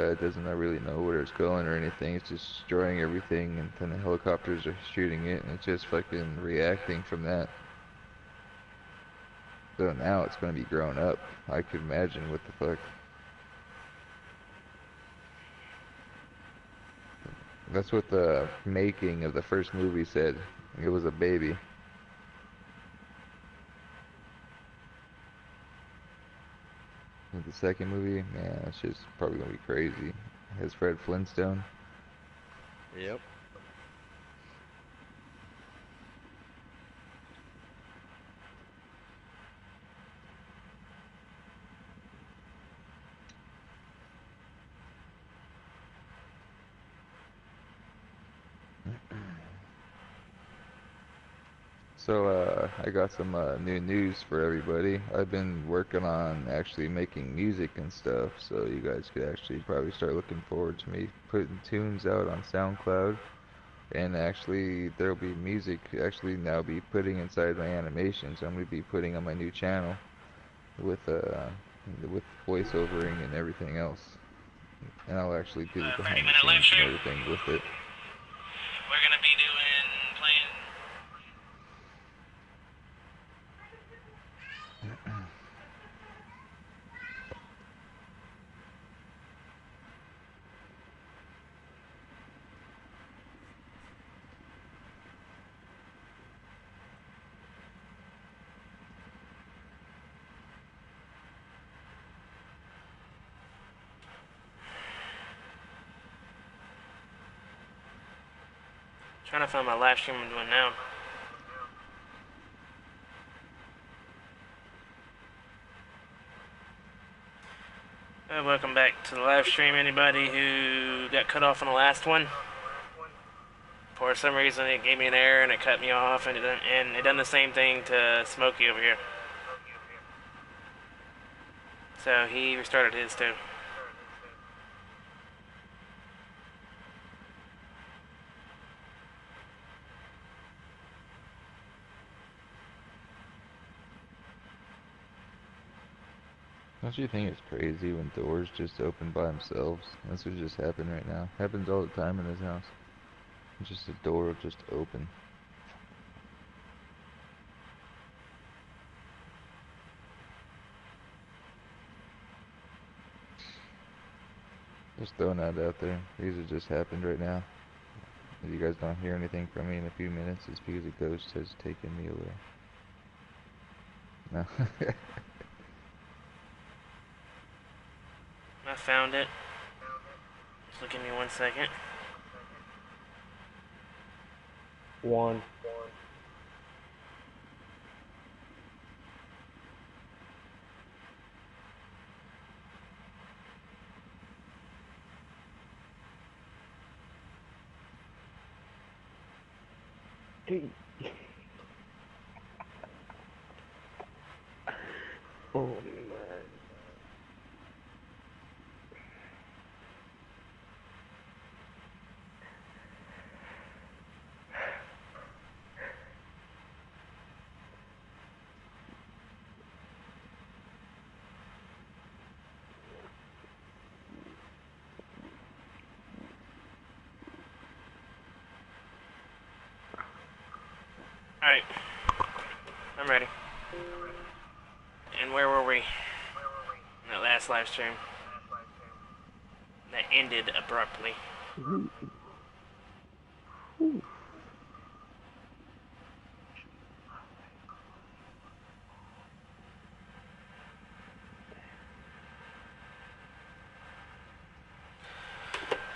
sky. It doesn't really know where it's going or anything. It's just destroying everything, and then the helicopters are shooting it, and it's just fucking reacting from that. So now it's gonna be grown up. I could imagine what the fuck. That's what the making of the first movie said. It was a baby. With the second movie, man, it's just probably gonna be crazy. It has Fred Flintstone. Yep. So, I got some new news for everybody. I've been working on actually making music and stuff, so you guys could actually probably start looking forward to me putting tunes out on SoundCloud. And actually, there'll be music actually now be putting inside my animations. I'm gonna be putting on my new channel with voiceovering and everything else. And I'll actually do the behind the 30-minute live scenes and stream. everything with it. We're gonna be playing. Trying to find my live stream I'm doing now. Welcome back to the live stream. Anybody who got cut off on the last one? For some reason, it gave me an error and it cut me off, and it done the same thing to Smokey over here. So he restarted his too. Don't you think it's crazy when doors just open by themselves? That's what just happened right now. Happens all the time in this house. Just a door will just open. Just throwing that out there. These have just happened right now. If you guys don't hear anything from me in a few minutes, it's because a ghost has taken me away. No. I found it. Just give me 1 second. One. Oh man. Alright. I'm ready. And where were we? In that last live stream. That ended abruptly. You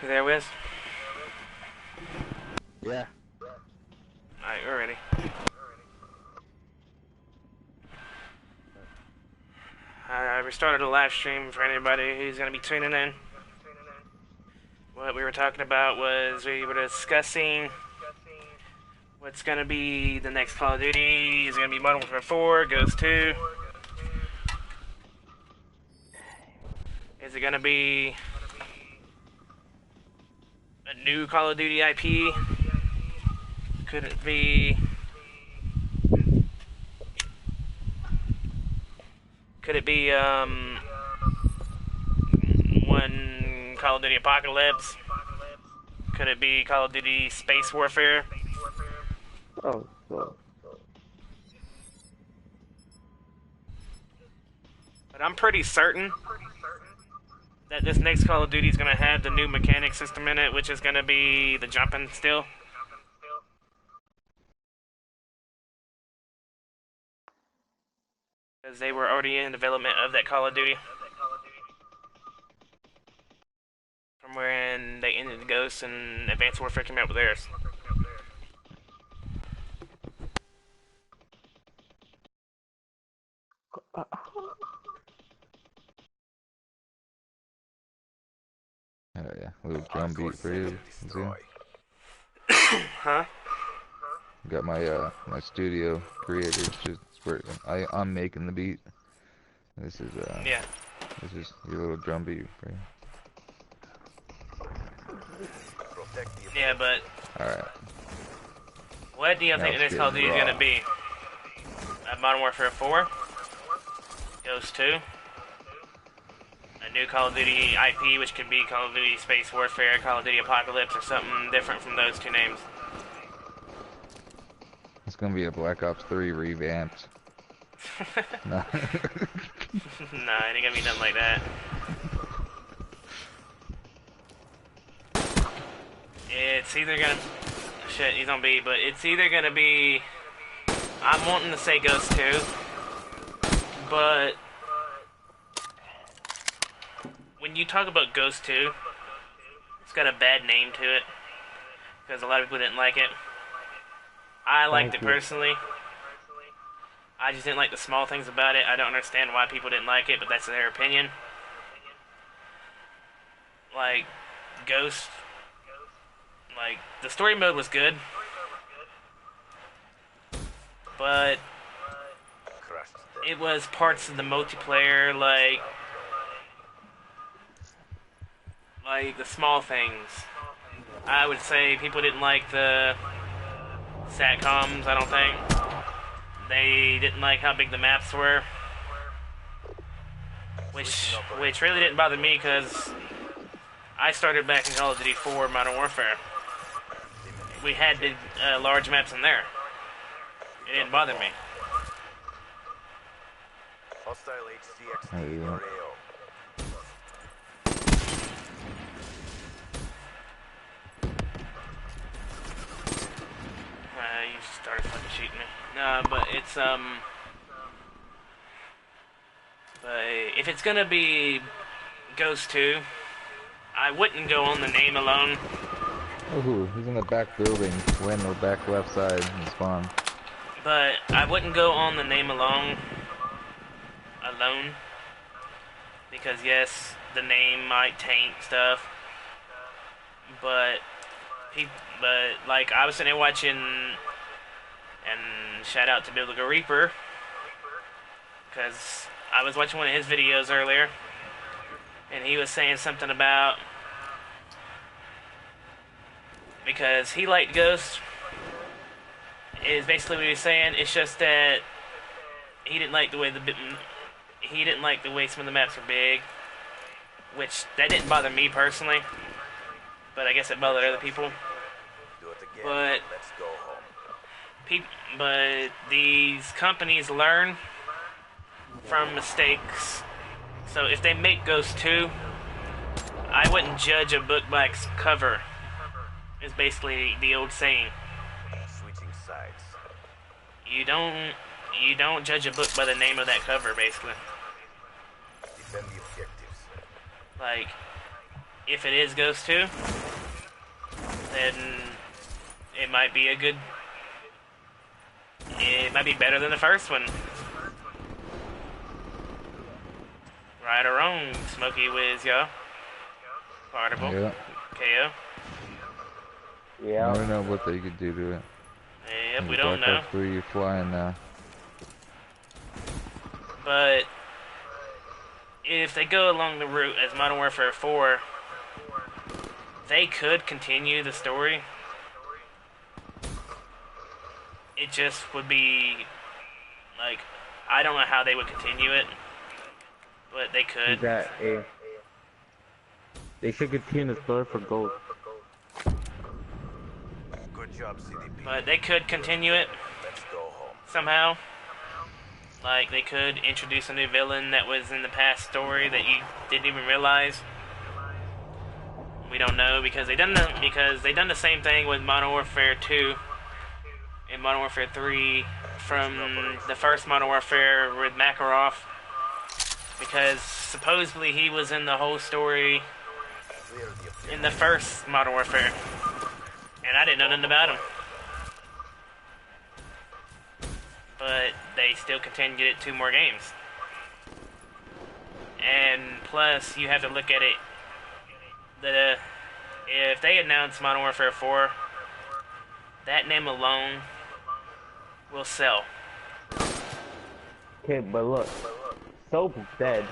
there, Wiz? Yeah. Alright, we're ready. I restarted a live stream for anybody who's going to be tuning in. What we were talking about was we were discussing what's going to be the next Call of Duty. Is it going to be Modern Warfare 4, Ghost 2? Is it going to be a new Call of Duty IP? Could it be... Could it be one Call of Duty Apocalypse? Could it be Call of Duty Space Warfare? Oh, so. But I'm pretty certain that this next Call of Duty is going to have the new mechanic system in it, which is going to be the jumping still. Because they were already in development of that Call of Duty. From when they ended Ghost and Advanced Warfare came out with theirs. Oh yeah, a little drum beat for you. Huh? Got my studio creator just working. I'm making the beat. This is Yeah. this is your little drum beat for you. Yeah, but Alright. what do you think Now the it's next Call of Duty is getting going to be? Modern Warfare 4? Ghost 2? A new Call of Duty IP, which could be Call of Duty Space Warfare, Call of Duty Apocalypse, or something different from those two names. It's gonna be a Black Ops 3 revamped. No. Nah, it ain't gonna be nothing like that. It's either gonna... Shit, he's on B, but it's either gonna be... I'm wanting to say Ghost 2, but... when you talk about Ghost 2, it's got a bad name to it, because a lot of people didn't like it. I liked it personally. I just didn't like the small things about it. I don't understand why people didn't like it, but that's their opinion. Like, Ghost, like, the story mode was good, but it was parts of the multiplayer, like the small things. I would say people didn't like the SATCOMs, I don't think. They didn't like how big the maps were. Which really didn't bother me, because I started back in Call of Duty 4 Modern Warfare. We had big, large maps in there. It didn't bother me. Oh, yeah. You started fucking shooting me. No, but it's, but if it's gonna be Ghost 2, I wouldn't go on the name alone. Oh, he's in the back building, way in the back left side in spawn. But I wouldn't go on the name alone. Because yes, the name might taint stuff. But like, I was sitting there watching, and shout out to Biblical Reaper, because I was watching one of his videos earlier, and he was saying something about, because he liked Ghost, is basically what he was saying. It's just that he didn't like the way some of the maps were big, which that didn't bother me personally, but I guess it bothered other people. But but these companies learn from mistakes. So if they make Ghost 2, I wouldn't judge a book by its cover. Is basically the old saying. Switching sides. You don't judge a book by the name of that cover, basically. Defend the objectives. Like, if it is Ghost 2, then it might be it might be better than the first one. Right or wrong, Smokey Wiz, yo. Partible. Yeah. KO. Yeah. I don't know what they could do to it. Yep, we don't know. Black Ops 3, you're flying now. But if they go along the route as Modern Warfare 4, they could continue the story. It just would be, like, I don't know how they would continue it, but they could. Is that a They should continue the story for gold. Good job, CDP. But they could continue it Let's go home. somehow. Like, they could introduce a new villain that was in the past story that you didn't even realize. We don't know because they done the same thing with Modern Warfare 2 and Modern Warfare 3 from the first Modern Warfare with Makarov, because supposedly he was in the whole story Clear the objective. in the first Modern Warfare, and I didn't know nothing about him. But they still continued it 2 more games. And plus, you have to look at it. If they announce Modern Warfare 4, that name alone will sell. Okay, but look, Soap's dead.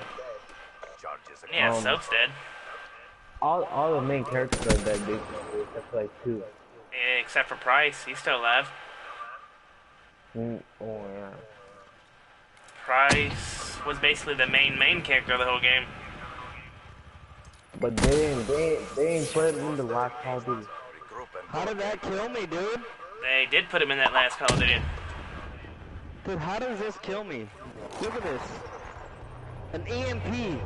Charges Yeah, Um, Soap's dead. All the main characters are dead, basically, except for like 2. Except for Price, he's still alive. Oh yeah. Price was basically the main character of the whole game. But they ain't put him in the last Call of Duty. regroup and How did that kill me, dude? They did put him in that last Call of Duty. Dude, how does this kill me? Look at this. An EMP.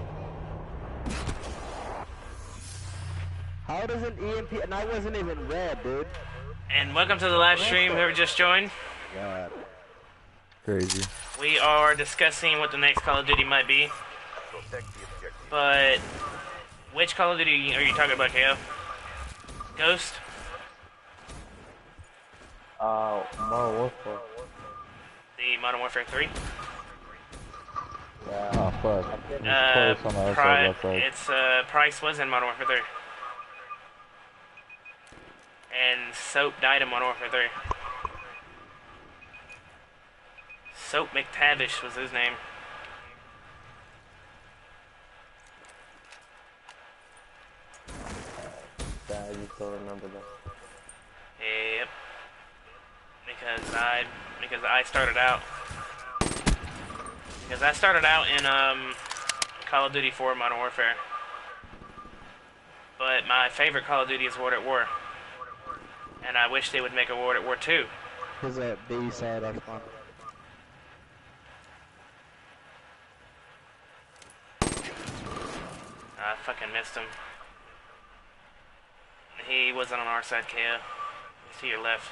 How does an EMP, and I wasn't even red, dude. And welcome to the live stream, whoever just joined. God. Crazy. We are discussing what the next Call of Duty might be. protect the objective. But which Call of Duty are you talking about, KO? Ghost? Modern Warfare. The Modern Warfare 3? Yeah. Oh fuck. It's close on the other side, left side. It's Price was in Modern Warfare 3. And Soap died in Modern Warfare 3. Soap McTavish was his name. Yeah, you still remember that. Yep. Because I started out. Because I started out in Call of Duty 4 Modern Warfare. But my favorite Call of Duty is World at War. And I wish they would make a World at War 2. Who's that B side I spawned? I fucking missed him. He wasn't on our side, KO. He's to your left.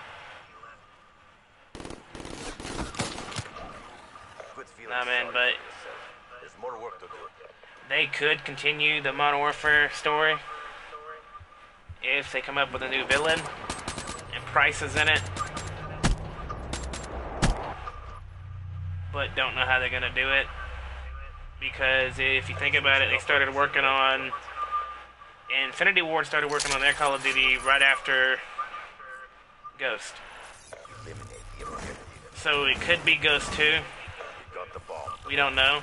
Good feeling Nah, man, sorry but for yourself. There's more work to do. they could continue the Modern Warfare story if they come up with a new villain and Price is in it. But don't know how they're gonna do it, because if you think about it, they started working on Infinity Ward started working on their Call of Duty right after Ghost. Eliminate the objective. So it could be Ghost 2. We got the bomb. We don't know.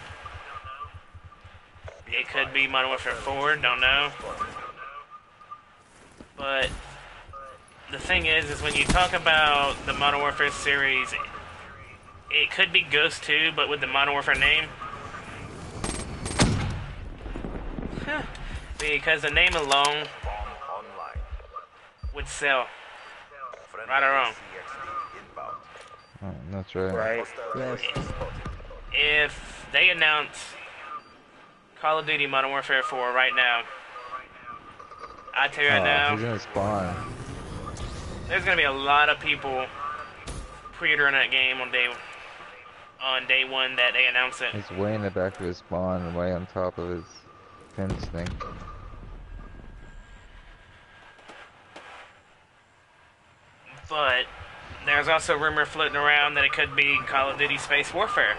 It could be Modern Warfare 4. Don't know. But the thing is when you talk about the Modern Warfare series, it could be Ghost 2, but with the Modern Warfare name. Because the name alone Bomb online. would sell. Friendly Right or wrong? CXD inbound. Oh, that's right. Right. Hostile Yes. UAV spotted. If they announce Call of Duty Modern Warfare 4 right now, I tell you right Oh, now, he's gonna spawn. there's gonna be a lot of people pre-ordering that game on day one that they announce it. He's way in the back of his spawn, way on top of his fence thing. But there's also rumor floating around that it could be Call of Duty Space Warfare.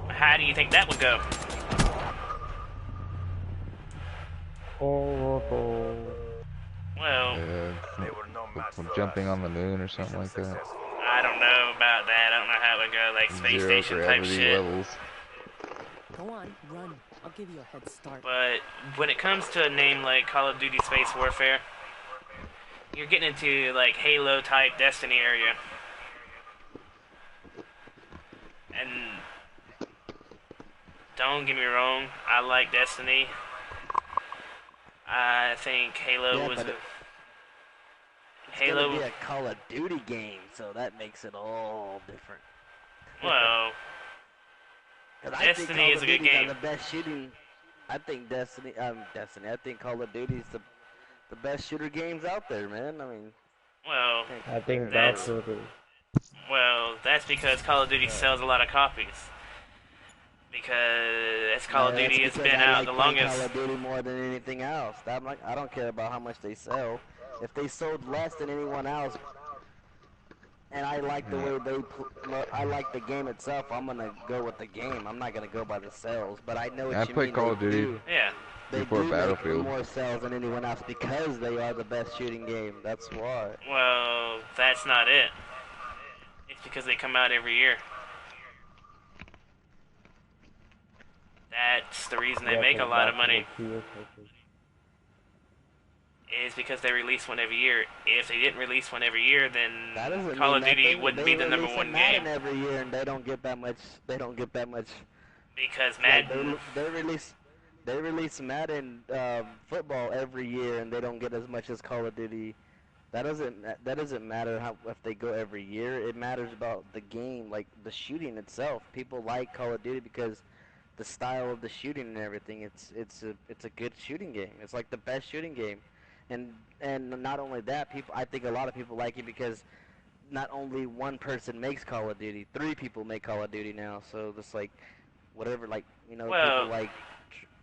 How do you think that would go? Horrible. Well, They were no match for Jumping us. on the moon or something like that. Successful. I don't know about that. I don't know how it would go, like space Zero station type gravity shit. levels. Go on, run. I'll give you a head start. But when it comes to a name like Call of Duty Space Warfare, you're getting into like Halo type Destiny area. And don't get me wrong, I like Destiny. I think Halo Yeah, was but a it's gonna be Halo. a Call of Duty game, so that makes it all different. Well, Because I think Destiny Call is a of good Duty got game. the best shooting. I think Destiny. I think Call of Duty is the best shooter games out there, man. I mean, Well, can't I compare think those. that's Battlefield is. that's because Call of Duty sells a lot of copies. Because Call of No, that's Duty has because been I out the like playing Call longest. of Duty more than anything else. I'm like, I don't care about how much they sell. If they sold less than anyone else, and I like the way I like the game itself, I'm gonna go with the game. I'm not gonna go by the sales. But I know I what you played mean. Call They of Duty do. They before do make Battlefield. more sales than anyone else because they are the best shooting game. That's why. Well, that's not it. It's because they come out every year. That's the reason they Yeah, make a 'cause lot of money. Battlefield 2 is so good. Is because they release one every year. If they didn't release one every year, then That doesn't Call mean of Duty nothing. wouldn't They be the number release a one Madden game. every year, and they don't get that much. They don't get that much. Because Like Madden, they release Madden football every year, and they don't get as much as Call of Duty. That doesn't matter how if they go every year. It matters about the game, like the shooting itself. People like Call of Duty because the style of the shooting and everything. It's a good shooting game. It's like the best shooting game, and not only that, people. I think a lot of people like it because not only one person makes Call of Duty, three people make Call of Duty now. So it's like whatever, like well,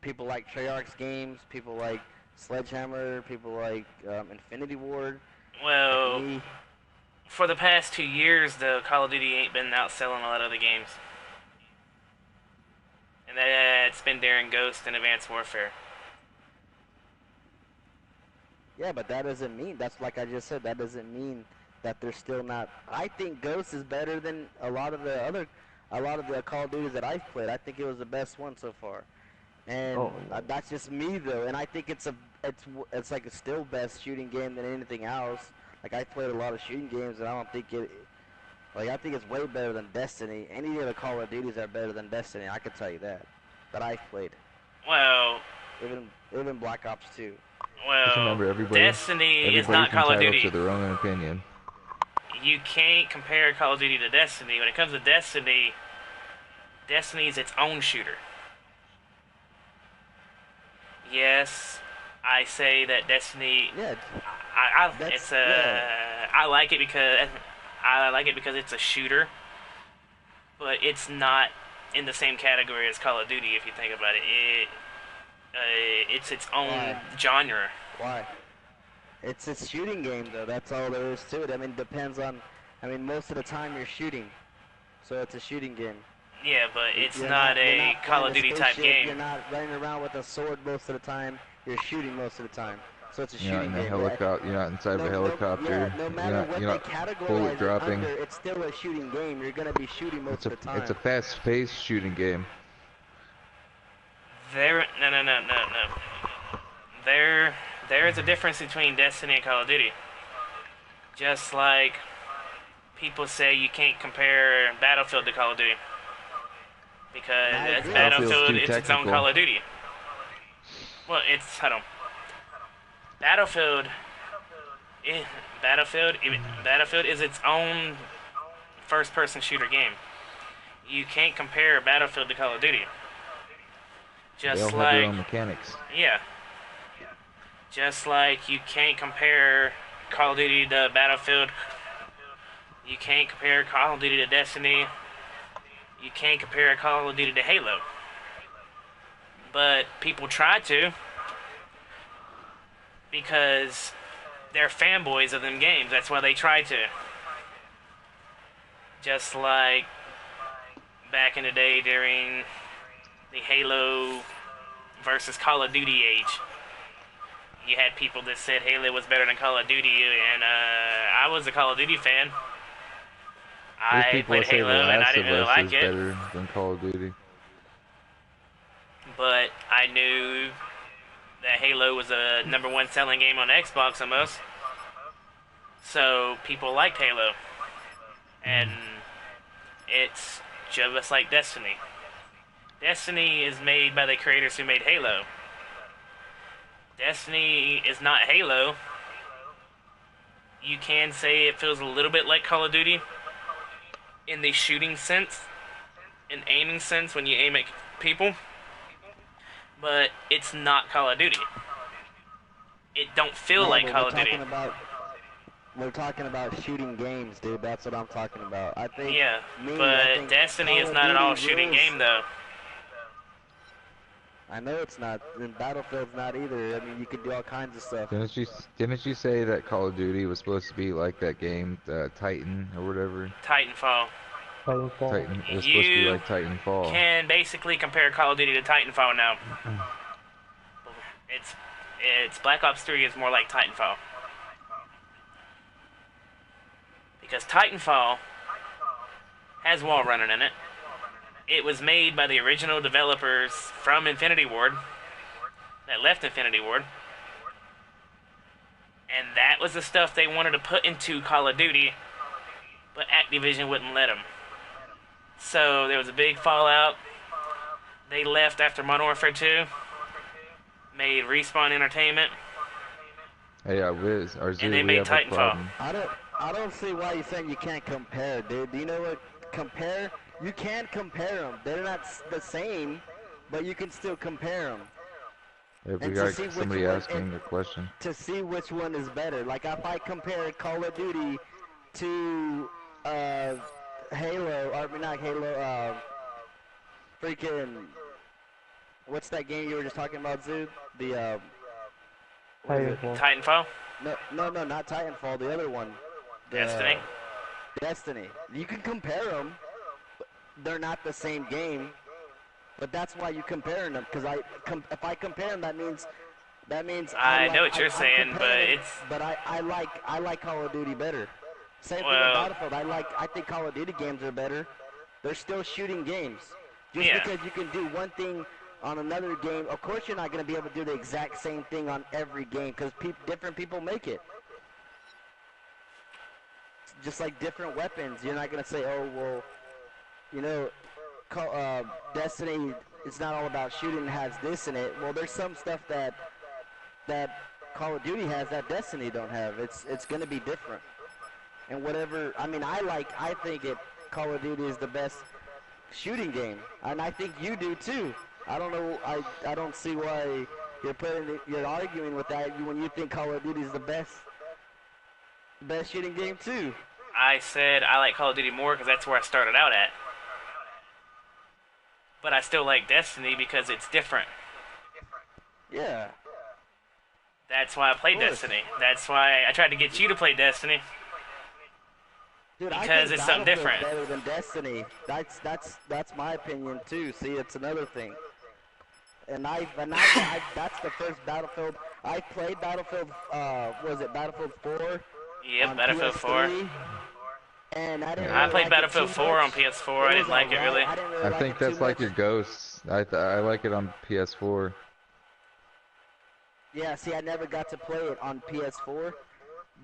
people like Treyarch's games, people like Sledgehammer, people like Infinity Ward, like well, me. for the past 2 years, the Call of Duty ain't been outselling a lot of the games. And that's been during Ghost and Advanced Warfare. Yeah, but that doesn't mean that's like I just said. That doesn't mean that they're still not. I think Ghost is better than a lot of the Call of Duties that I've played. I think it was the best one so far, and Oh, that's just me though. And I think it's like a still best shooting game than anything else. Like I played a lot of shooting games, and I don't think it. Like I think it's way better than Destiny. Any of the Call of Duties are better than Destiny. I can tell you that I've played. Well, Even Black Ops 2. Just well, remember, Destiny is not everybody's Call of entitled Duty. to their own opinion. You can't compare Call of Duty to Destiny. When it comes to Destiny, Destiny is its own shooter. Yes, I say that Destiny. Yeah, I like it because it's a shooter, but it's not in the same category as Call of Duty. If you think about it, it's its own Why? genre. Why? It's a shooting game though. That's all there is to it. I mean, depends on. I mean, most of the time you're shooting, so it's a shooting game. Yeah, but it's You're not you're a Call of flying Duty type spaceship, You're game. not running around with a sword most of the time. You're shooting most of the time. So it's a You're not shooting in a game. helicopter. You're not inside of a helicopter. No matter what You're they not bullet categorize it dropping. under, it's still a shooting game. You're gonna be shooting most of the time. It's a fast-paced shooting game. No. There is a difference between Destiny and Call of Duty. Just like people say you can't compare Battlefield to Call of Duty. Because I that's agree. Battlefield, Battlefield's too it's its own technical. Call of Duty. Well, hold on. Battlefield, Battlefield is its own first-person shooter game. You can't compare Battlefield to Call of Duty. They Just all have their like own mechanics. yeah. Just like you can't compare Call of Duty to Battlefield. You can't compare Call of Duty to Destiny. You can't compare Call of Duty to Halo. But people try to because they're fanboys of them games. That's why they try to. Just like back in the day during the Halo versus Call of Duty age. You had people that said Halo was better than Call of Duty, and I was a Call of Duty fan. There's I people played that say The Halo, and I Last of didn't really Us like is it, better than Call of Duty. but I knew that Halo was a #1 selling game on Xbox almost. So people liked Halo, and it's just like Destiny. Destiny is made by the creators who made Halo. Destiny is not Halo. You can say it feels a little bit like Call of Duty in the shooting sense, in aiming sense when you aim at people, but it's not Call of Duty. It don't feel No, like but Call of Duty. we're talking about shooting games, dude. That's what I'm talking about. I think Yeah, I but think Destiny Call is of not an Duty all-shooting rules. game, though. I know it's not, and Battlefield's not either. I mean, you can do all kinds of stuff. Didn't you say that Call of Duty was supposed to be like that game, Titan or whatever? Titanfall. Titanfall. Titan. It was supposed to be You like Titanfall. can basically compare Call of Duty to Titanfall now. It's Black Ops 3 is more like Titanfall. Because Titanfall has wall running in it. It was made by the original developers from Infinity Ward that left Infinity Ward. And that was the stuff they wanted to put into Call of Duty, but Activision wouldn't let them. So there was a big fallout. They left after Modern Warfare 2, made Respawn Entertainment, Hey, Wiz, or and Zoo, they we made have a Titanfall. problem. I don't see why you're saying you can't compare, dude. Do you know what compare? You can compare them. They're not the same, but you can still compare them If we and to got see which somebody one asking a question. to see which one is better. Like if I compare Call of Duty to Halo, or not Halo, freaking what's that game you were just talking about, Zoo? The what is it? Titanfall. Titanfall, No, not Titanfall. The other one. The- Destiny. Destiny. You can compare them. They're not the same game, but that's why you comparing them. Because if I compare them, that means I like, know what you're I'm saying, but comparing them, it's but I like Call of Duty better. Same thing Well- with Battlefield. I think Call of Duty games are better. They're still shooting games. Just Yeah. because you can do one thing on another game, of course you're not going to be able to do the exact same thing on every game because different people make it. Just like different weapons, you're not going to say, oh, well, you know, Destiny, it's not all about shooting, it has this in it. Well, there's some stuff that Call of Duty has that Destiny don't have. It's going to be different. And whatever, I mean, I think Call of Duty is the best shooting game, and I think you do too. I don't know, I don't see why you're arguing with that when you think Call of Duty is the best shooting game too. I said I like Call of Duty more because that's where I started out at. But I still like Destiny because it's different. Yeah. That's why I played course. Destiny. That's why I tried to get you to play Destiny. Dude, Because I think it's something Battlefield's different. better than Destiny. That's my opinion too. See, it's another thing. And that's the first Battlefield I played. Battlefield, was it Battlefield 4? Yep, on Battlefield 4. PS3, and I didn't. I Really played like it Battlefield too 4 on much. PS4. I It didn't was like it alright. really. I didn't really I like think it too that's like much. your Ghosts. I like it on PS4. Yeah, see, I never got to play it on PS4,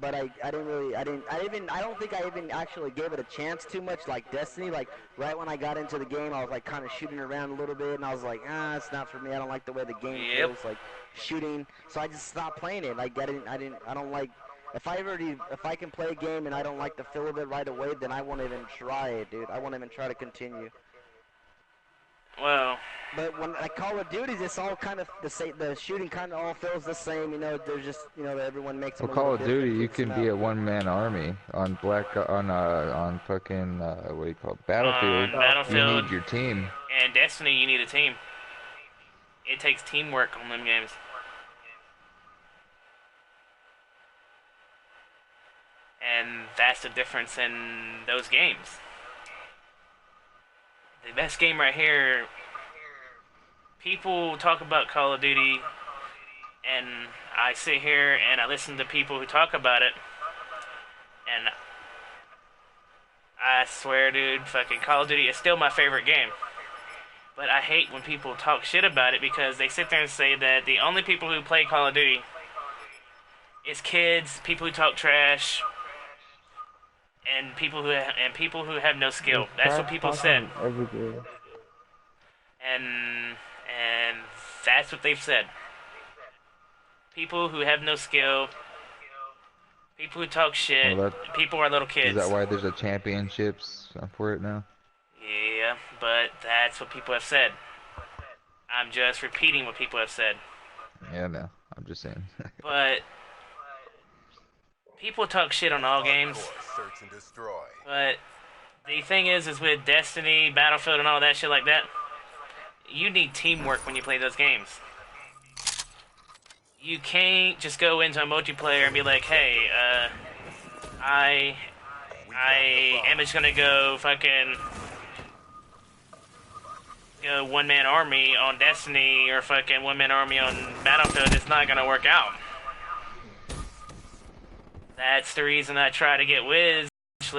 but I don't think I even actually gave it a chance too much like Destiny. Like, right when I got into the game, I was like kind of shooting around a little bit, and I was like, it's not for me. I don't like the way the game Yep. feels, like, shooting. So I just stopped playing it. Like, I don't like, if I can play a game and I don't like the feel of it right away, then I won't even try it, dude. I won't even try to continue. Well, But when like Call of Duty, it's all kind of the same. The shooting kind of all feels the same. You know, there's just everyone makes them Well, a Call little of Duty, different. you It's can not- be a one-man army on on fucking what do you call it? Battlefield. On Battlefield. You need your team. and Destiny, you need a team. It takes teamwork on them games. And that's the difference in those games. The best game right here, people talk about Call of Duty, and I sit here and I listen to people who talk about it, and I swear, dude, fucking Call of Duty is still my favorite game. But I hate when people talk shit about it because they sit there and say that the only people who play Call of Duty is kids, people who talk trash, and people who have no skill. That's what people said, Every day. and that's what they've said. people who have no skill, people who talk shit, Well, people who are little is kids. that why there's a championships for it now? Yeah, but that's what people have said. I'm just repeating what people have said. Yeah, no. I'm just saying. But people talk shit on all games. Hardcore search and destroy. But the thing is with Destiny, Battlefield, and all that shit like that, you need teamwork when you play those games. You can't just go into a multiplayer and be like, hey, I am just gonna go fucking one-man army on Destiny or fucking one-man army on Battlefield. It's not gonna work out. That's the reason I try to get Wiz